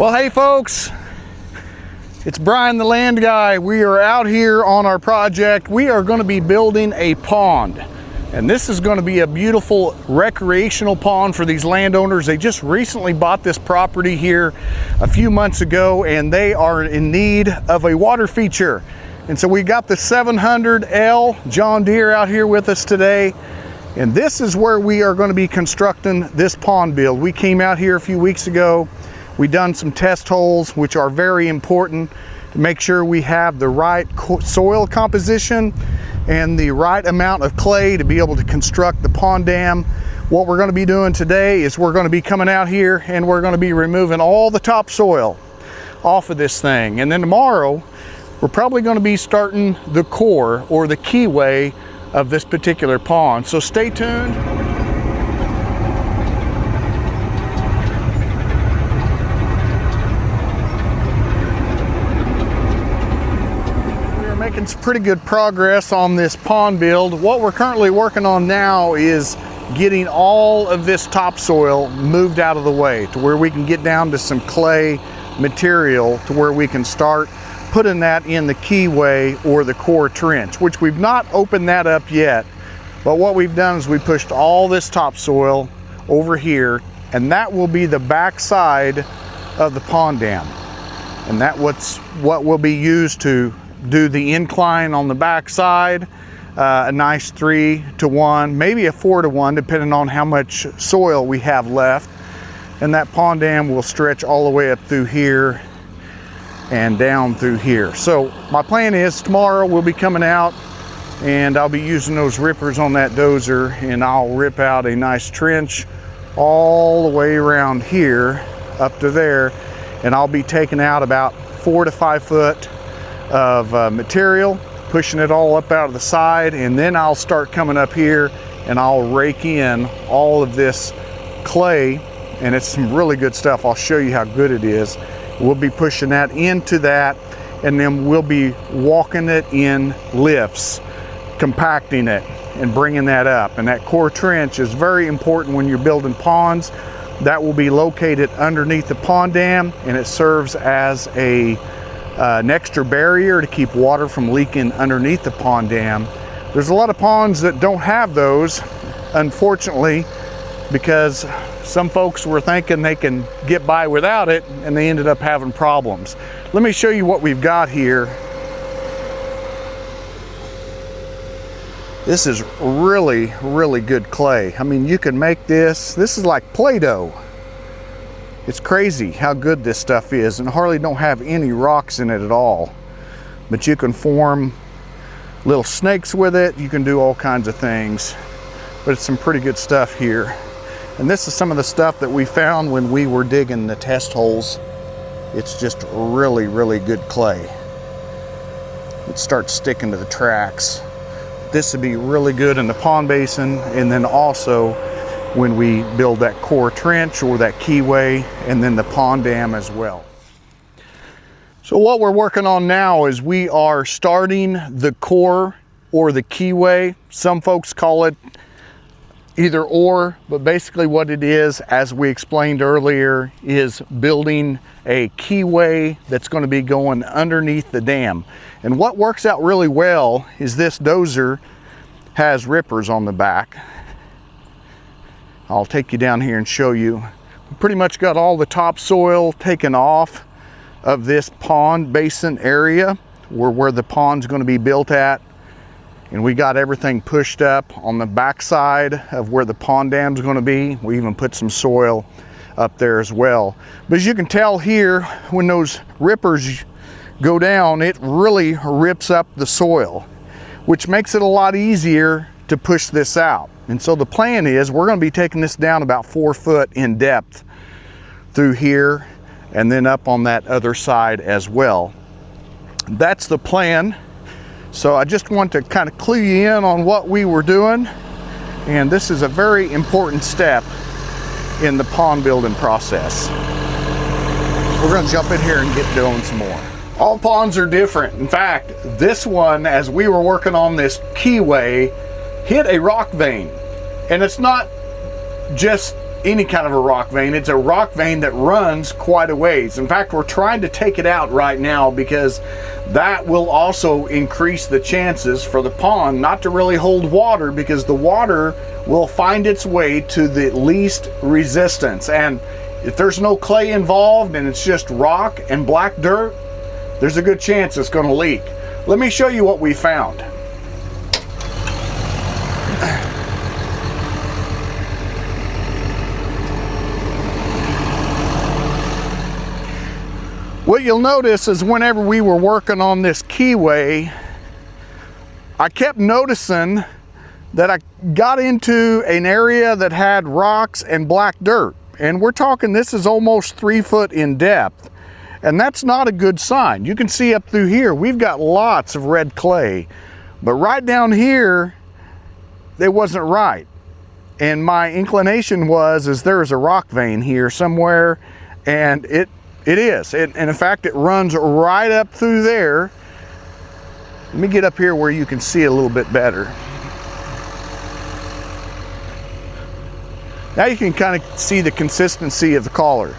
Well, hey folks, it's Bryan the land guy. We are out here on our project. We are going to be building a pond, and this is going to be a beautiful recreational pond for these landowners. They just recently bought this property here a few months ago, and they are in need of a water feature. And so we got the 700L John Deere out here with us today, and this is where we are going to be constructing this pond build. We came out here a few weeks ago. We done some test holes, which are very important to make sure we have the right soil composition and the right amount of clay to be able to construct the pond dam. What we're going to be doing today is we're going to be coming out here and we're going to be removing all the topsoil off of this thing. And then tomorrow, we're probably going to be starting the core or the keyway of this particular pond. So stay tuned. Making some pretty good progress on this pond build. What we're currently working on now is getting all of this topsoil moved out of the way to where we can get down to some clay material to where we can start putting that in the keyway or the core trench, which we've not opened that up yet. But what we've done is we pushed all this topsoil over here, and that will be the back side of the pond dam. And that's what will be used to do the incline on the back side, a nice 3-to-1, maybe a 4-to-1, depending on how much soil we have left. And that pond dam will stretch all the way up through here and down through here. So my plan is tomorrow we'll be coming out and I'll be using those rippers on that dozer, and I'll rip out a nice trench all the way around here up to there, and I'll be taking out about 4 to 5 foot of material, pushing it all up out of the side, and then I'll start coming up here and I'll rake in all of this clay, and it's some really good stuff. I'll show you how good it is. We'll be pushing that into that, and then we'll be walking it in lifts, compacting it and bringing that up. And that core trench is very important when you're building ponds. That will be located underneath the pond dam, and it serves as an extra barrier to keep water from leaking underneath the pond dam. There's a lot of ponds that don't have those, unfortunately, because some folks were thinking they can get by without it, and they ended up having problems. Let me show you what we've got here. This is really, really good clay. I mean, you can make this is like Play-Doh. It's crazy how good this stuff is, and hardly don't have any rocks in it at all. But you can form little snakes with it. You can do all kinds of things, but it's some pretty good stuff here. And this is some of the stuff that we found when we were digging the test holes. It's just really, really good clay. It starts sticking to the tracks. This would be really good in the pond basin, and then also when we build that core trench or that keyway, and then the pond dam as well. So what we're working on now is we are starting the core or the keyway. Some folks call it either or, but basically what it is, as we explained earlier, is building a keyway that's going to be going underneath the dam. And what works out really well is this dozer has rippers on the back. I'll take you down here and show you. We pretty much got all the topsoil taken off of this pond basin area where the pond's going to be built at. And we got everything pushed up on the back side of where the pond dam's going to be. We even put some soil up there as well. But as you can tell here, when those rippers go down, it really rips up the soil, which makes it a lot easier to push this out. And so the plan is we're going to be taking this down about 4 foot in depth through here and then up on that other side as well. That's the plan. So I just want to kind of clue you in on what we were doing. And this is a very important step in the pond building process. We're going to jump in here and get doing some more. All ponds are different. In fact, this one, as we were working on this keyway, hit a rock vein. And it's not just any kind of a rock vein. It's a rock vein that runs quite a ways. In fact, we're trying to take it out right now because that will also increase the chances for the pond not to really hold water, because the water will find its way to the least resistance. And if there's no clay involved and it's just rock and black dirt, there's a good chance it's going to leak. Let me show you what we found. What you'll notice is whenever we were working on this keyway, I kept noticing that I got into an area that had rocks and black dirt. And we're talking, this is almost 3 foot in depth. And that's not a good sign. You can see up through here, we've got lots of red clay. But right down here, it wasn't right. And my inclination is there's a rock vein here somewhere, and it is. And in fact, it runs right up through there. Let me get up here where you can see it a little bit better. Now you can kind of see the consistency of the collar.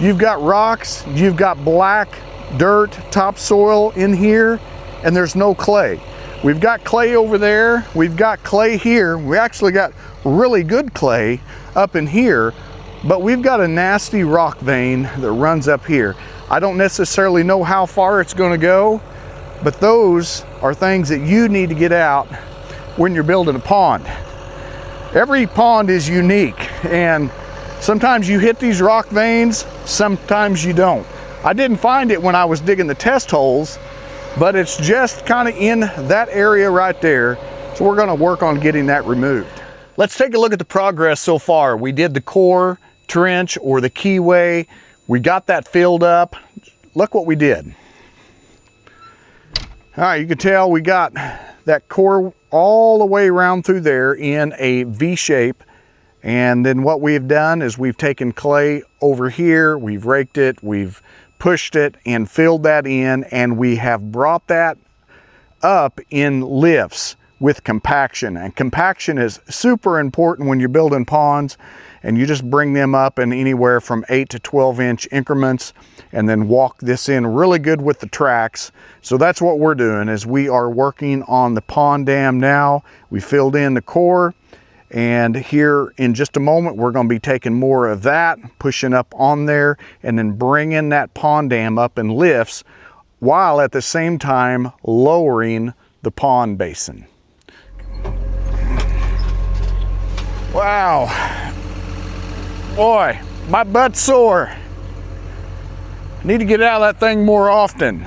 You've got rocks, you've got black dirt, topsoil in here, and there's no clay. We've got clay over there, we've got clay here. We actually got really good clay up in here, but we've got a nasty rock vein that runs up here. I don't necessarily know how far it's going to go, but those are things that you need to get out when you're building a pond. Every pond is unique, and sometimes you hit these rock veins, sometimes you don't. I didn't find it when I was digging the test holes, but it's just kind of in that area right there. So we're going to work on getting that removed. Let's take a look at the progress so far. We did the core trench, or the keyway. We got that filled up. Look what we did. All right, you can tell we got that core all the way around through there in a V shape. And then what we've done is we've taken clay over here, we've raked it, we've pushed it and filled that in, and we have brought that up in lifts with compaction. And compaction is super important when you're building ponds, and you just bring them up in anywhere from 8 to 12 inch increments, and then walk this in really good with the tracks. So that's what we're doing, is we are working on the pond dam now. We filled in the core, and here in just a moment we're going to be taking more of that, pushing up on there, and then bringing that pond dam up in lifts, while at the same time lowering the pond basin. Wow, boy, my butt's sore. I need to get out of that thing more often.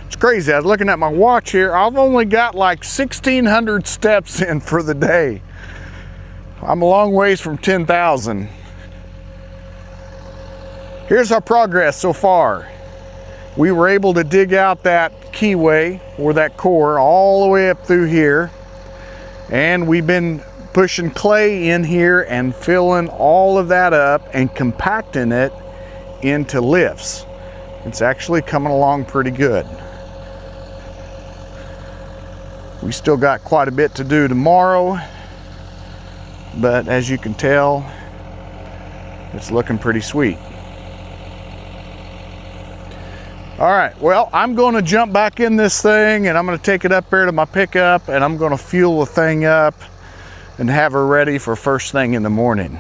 It's crazy. I was looking at my watch here. I've only got like 1,600 steps in for the day. I'm a long ways from 10,000. Here's our progress so far. We were able to dig out that keyway, or that core, all the way up through here. And we've been pushing clay in here and filling all of that up and compacting it into lifts. It's actually coming along pretty good. We still got quite a bit to do tomorrow, but as you can tell, it's looking pretty sweet. All right, well, I'm going to jump back in this thing, and I'm going to take it up there to my pickup, and I'm going to fuel the thing up and have her ready for first thing in the morning.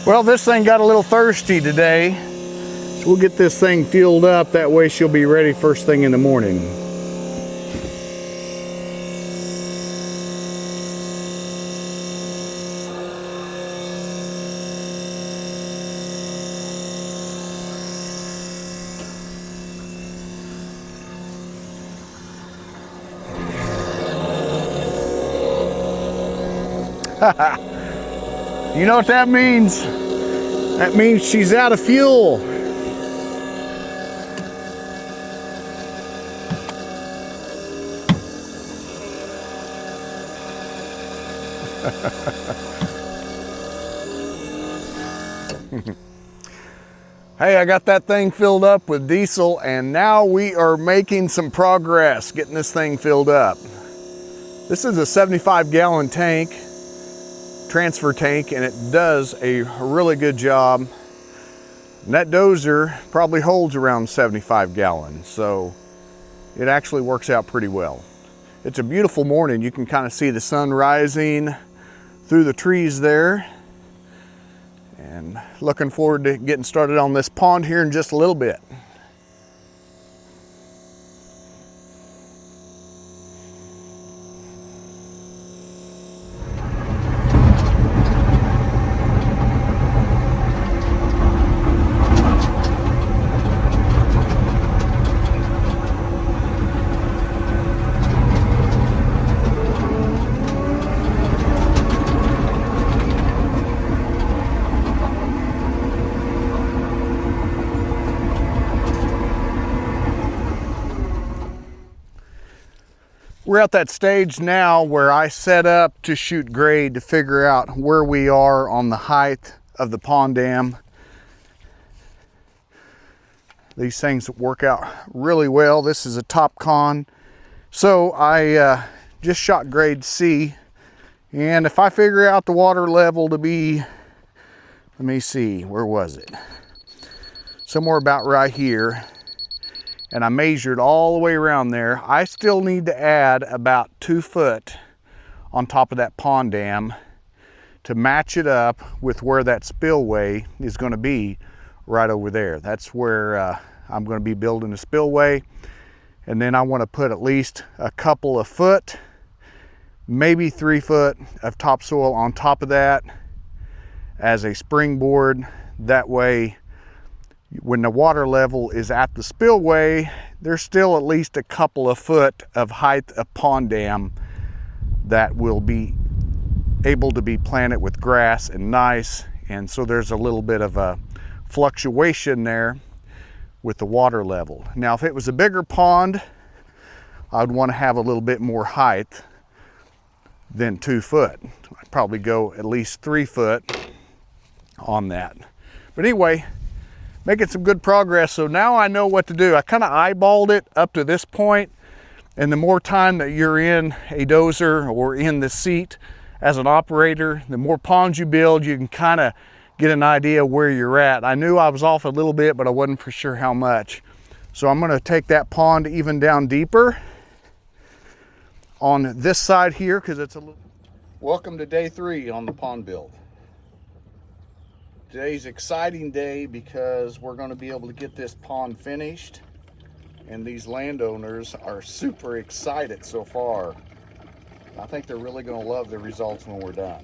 Well, this thing got a little thirsty today, so we'll get this thing fueled up. That way she'll be ready first thing in the morning. You know what that means? That means she's out of fuel. Hey, I got that thing filled up with diesel, and now we are making some progress getting this thing filled up. This is a 75-gallon tank, transfer tank, and it does a really good job. And that dozer probably holds around 75 gallons, so it actually works out pretty well. It's a beautiful morning. You can kind of see the sun rising through the trees there. And looking forward to getting started on this pond here in just a little bit. We're at that stage now where I set up to shoot grade to figure out where we are on the height of the pond dam. These things work out really well. This is a top con. So I just shot grade C, and if I figure out the water level to be, let me see, where was it? Somewhere about right here. And I measured all the way around there. I still need to add about 2 foot on top of that pond dam to match it up with where that spillway is going to be right over there. That's where I'm going to be building the spillway. And then I want to put at least a couple of foot, maybe 3 foot of topsoil on top of that as a springboard. That way, when the water level is at the spillway, there's still at least a couple of foot of height of pond dam that will be able to be planted with grass and nice. And so there's a little bit of a fluctuation there with the water level. Now, if it was a bigger pond, I'd want to have a little bit more height than 2 foot. I'd probably go at least 3 foot on that. But anyway, making some good progress. So now I know what to do. I kind of eyeballed it up to this point, and the more time that you're in a dozer or in the seat as an operator, the more ponds you build, you can kind of get an idea where you're at. I knew I was off a little bit, but I wasn't for sure how much. So I'm going to take that pond even down deeper on this side here, because it's a little... Welcome to day 3 on the pond build. Today's exciting day because we're going to be able to get this pond finished, and these landowners are super excited so far. I think they're really going to love the results when we're done.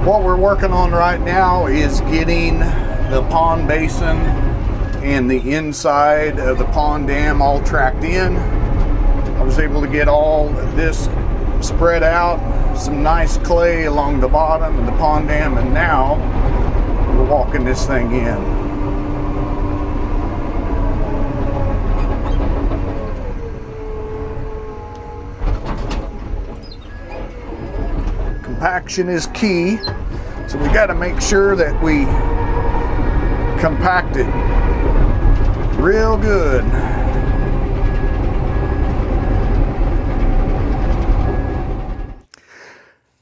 What we're working on right now is getting the pond basin and the inside of the pond dam all tracked in. I was able to get all this spread out, some nice clay along the bottom of the pond dam, and now we're walking this thing in. Compaction is key, so we got to make sure that we compact it real good.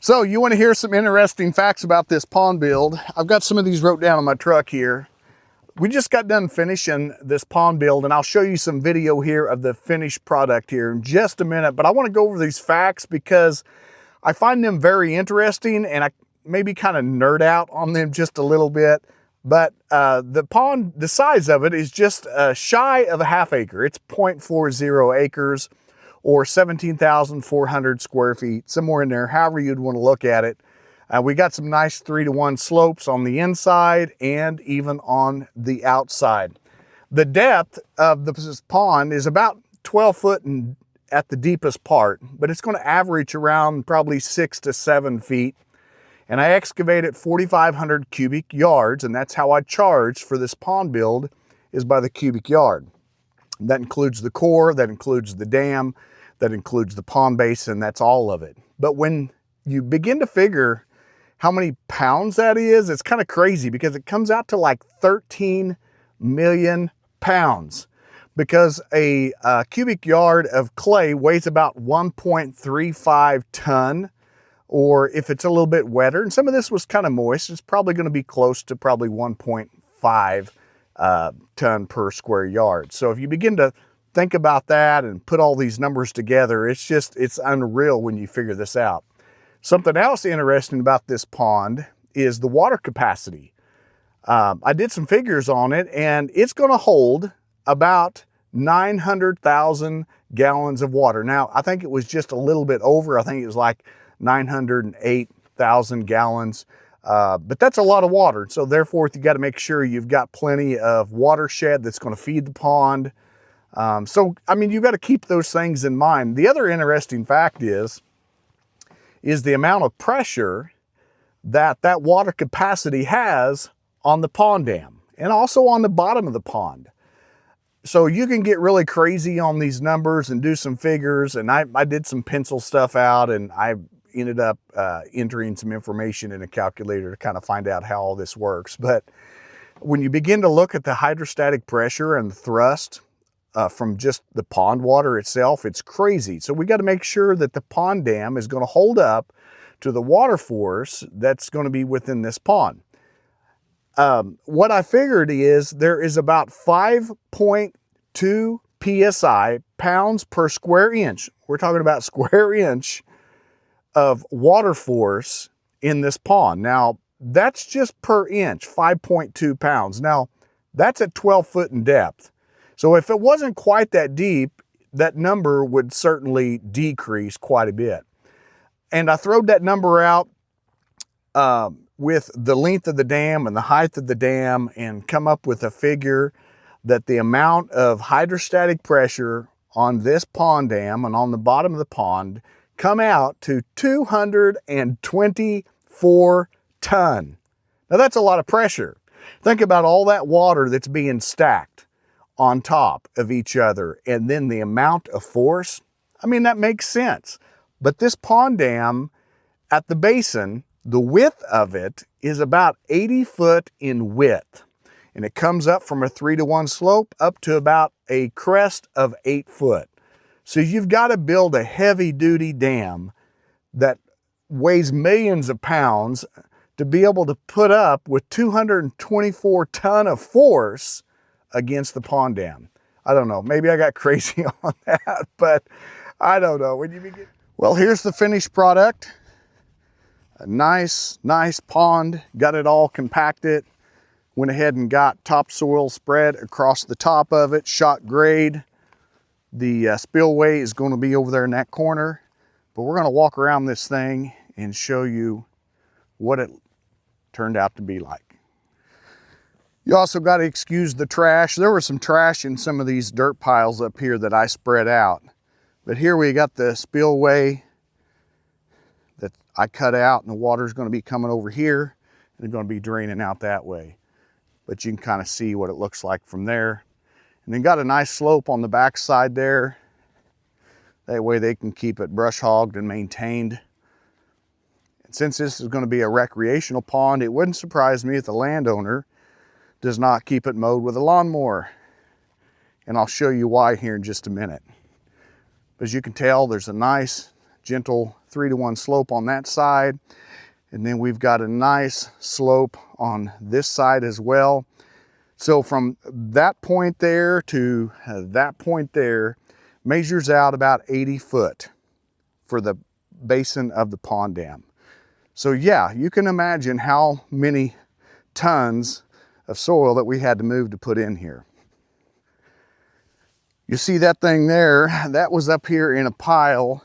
So you want to hear some interesting facts about this pond build? I've got some of these wrote down on my truck here. We just got done finishing this pond build, and I'll show you some video here of the finished product here in just a minute. But I want to go over these facts because I find them very interesting, and I maybe kind of nerd out on them just a little bit. But the pond, the size of it is just shy of a half acre. It's 0.40 acres. Or 17,400 square feet, somewhere in there, however you'd want to look at it. We got some nice 3-to-1 slopes on the inside and even on the outside. The depth of this pond is about 12 foot and at the deepest part, but it's going to average around probably 6 to 7 feet. And I excavated 4,500 cubic yards, and that's how I charge for this pond build, is by the cubic yard. That includes the core, that includes the dam, that includes the pond basin, that's all of it. But when you begin to figure how many pounds that is, it's kind of crazy, because it comes out to like 13 million pounds, because a cubic yard of clay weighs about 1.35 ton. Or if it's a little bit wetter, and some of this was kind of moist, it's probably going to be close to probably 1.5 ton per square yard. So if you begin to think about that and put all these numbers together, it's unreal when you figure this out. Something else interesting about this pond is the water capacity. I did some figures on it, and it's going to hold about 900,000 gallons of water. Now, I think it was just a little bit over. I think it was like 908,000 gallons, but that's a lot of water. So therefore, you got to make sure you've got plenty of watershed that's going to feed the pond. So, I mean, you've got to keep those things in mind. The other interesting fact is the amount of pressure that water capacity has on the pond dam and also on the bottom of the pond. So you can get really crazy on these numbers and do some figures, and I did some pencil stuff out, and I ended up entering some information in a calculator to kind of find out how all this works. But when you begin to look at the hydrostatic pressure and the thrust from just the pond water itself, it's crazy. So we got to make sure that the pond dam is going to hold up to the water force that's going to be within this pond. What I figured is there is about 5.2 PSI, pounds per square inch. We're talking about square inch of water force in this pond. Now, that's just per inch, 5.2 pounds. Now, that's at 12 foot in depth. So if it wasn't quite that deep, that number would certainly decrease quite a bit. And I throwed that number out with the length of the dam and the height of the dam, and come up with a figure that the amount of hydrostatic pressure on this pond dam and on the bottom of the pond come out to 224 ton. Now that's a lot of pressure. Think about all that water that's being stacked on top of each other, and then the amount of force. I mean, that makes sense. But this pond dam at the basin, the width of it is about 80 foot in width. And it comes up from a 3-to-1 slope up to about a crest of 8 foot. So you've got to build a heavy duty dam that weighs millions of pounds to be able to put up with 224 ton of force against the pond dam. I don't know, maybe I got crazy on that, but I don't know. Well, here's the finished product. A nice pond, got it all compacted. Went ahead and got topsoil spread across the top of it, shot grade. The spillway is going to be over there in that corner, but we're going to walk around this thing and show you what it turned out to be like. You also got to excuse the trash. There was some trash in some of these dirt piles up here that I spread out. But here we got the spillway that I cut out, and the water's going to be coming over here and it's going to be draining out that way. But you can kind of see what it looks like from there. And then got a nice slope on the back side there. That way they can keep it brush hogged and maintained. And since this is going to be a recreational pond, it wouldn't surprise me if the landowner does not keep it mowed with a lawnmower. And I'll show you why here in just a minute. As you can tell, there's a nice gentle 3-to-1 slope on that side. And then we've got a nice slope on this side as well. So from that point there to that point there measures out about 80 foot for the basin of the pond dam. So yeah, you can imagine how many tons of soil that we had to move to put in here. You see that thing there, that was up here in a pile.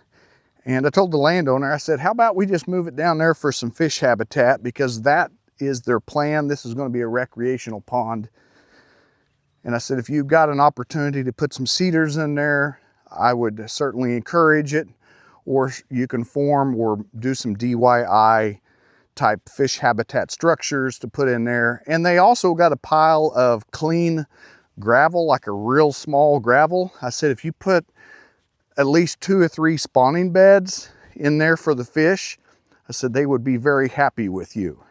And I told the landowner, I said, how about we just move it down there for some fish habitat, because that is their plan. This is going to be a recreational pond. And I said, if you've got an opportunity to put some cedars in there, I would certainly encourage it, or you can form or do some DIY type fish habitat structures to put in there. And they also got a pile of clean gravel, like a real small gravel. I said, if you put at least 2 or 3 spawning beds in there for the fish, I said they would be very happy with you.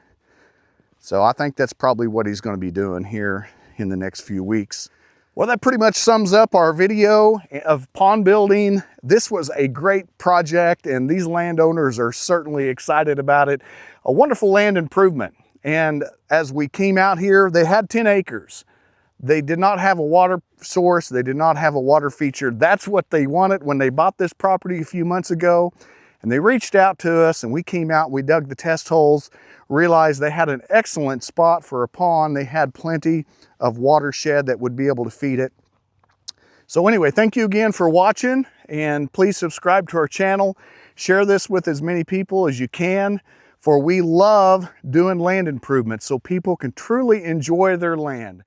So I think that's probably what he's going to be doing here in the next few weeks. Well, that pretty much sums up our video of pond building. This was a great project, and these landowners are certainly excited about it. A wonderful land improvement. And as we came out here, they had 10 acres. They did not have a water source. They did not have a water feature. That's what they wanted when they bought this property a few months ago. And they reached out to us, and we came out, we dug the test holes, realized they had an excellent spot for a pond. They had plenty of watershed that would be able to feed it. So anyway, thank you again for watching, and please subscribe to our channel. Share this with as many people as you can, for we love doing land improvements so people can truly enjoy their land.